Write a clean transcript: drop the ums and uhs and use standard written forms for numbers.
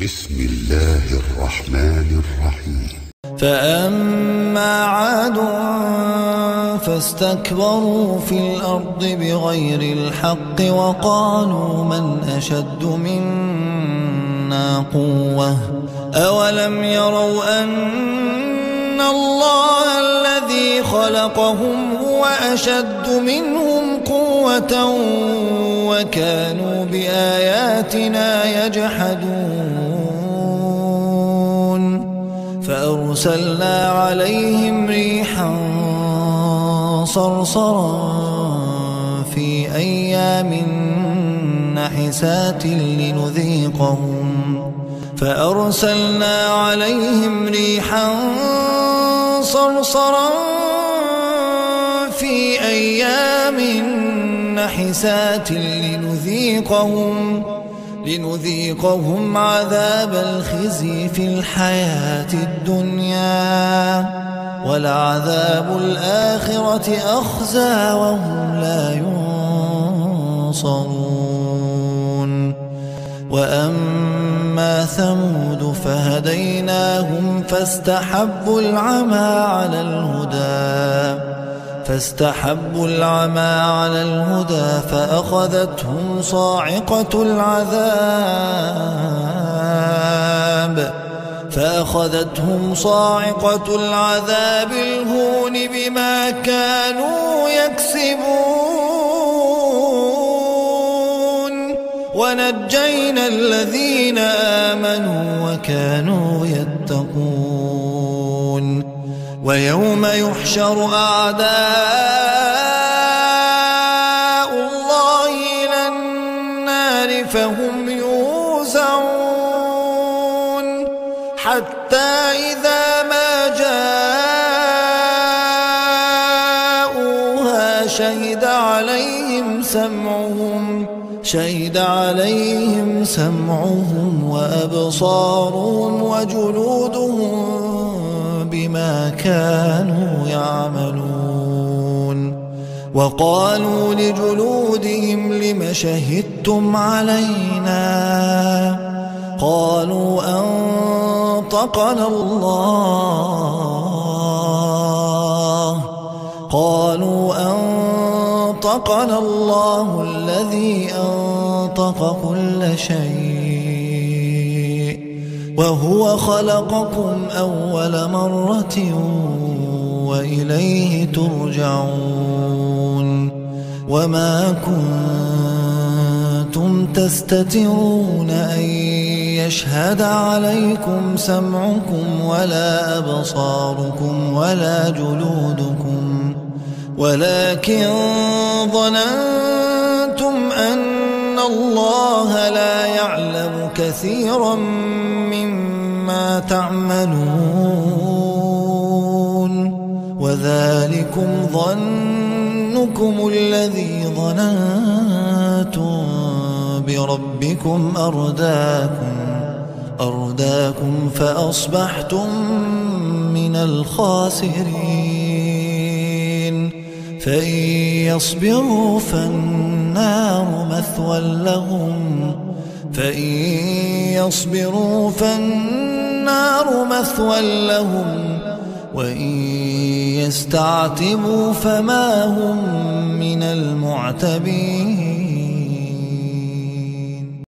بسم الله الرحمن الرحيم. فأما عاد فاستكبروا في الأرض بغير الحق وقالوا من أشد منا قوة أولم يروا أن الله الذي خلقهم هو أشد منهم قوة وكانوا بآياتنا يجحدون فأرسلنا عليهم ريحا صرصرا في أيام نحسات فأرسلنا عليهم ريحا صرصرا في أيام نحسات لنذيقهم عذاب الخزي في الحياة الدنيا ولعذاب الآخرة أخزى وهم لا ينصرون. وأما ثمود فهديناهم فاستحبوا العمى على الهدى فأخذتهم صاعقة العذاب الهون بما كانوا يكسبون ونجينا الذين آمنوا وكانوا يتقون. ويوم يحشر أعداء الله إلى النار فهم يوزعون حتى إذا ما جاءوها شهد عليهم سمعهم وأبصارهم وجلودهم بما كانوا يعملون. وقالوا لجلودهم لم شهدتم علينا قالوا أنطقنا الله الذي أنطق كل شيء وهو خلقكم أول مرة وإليه ترجعون. وما كنتم تستترون أن يشهد عليكم سمعكم ولا أبصاركم ولا جلودكم ولكن ظننتم أن الله لا يعلم كثيرا مما تعملون وذلكم ظنكم الذي ظننتم بربكم أرداكم فأصبحتم من الخاسرين. فإن يصبروا فالنار مثوى لهم وإن يستعتبوا فما هم من المعتبين.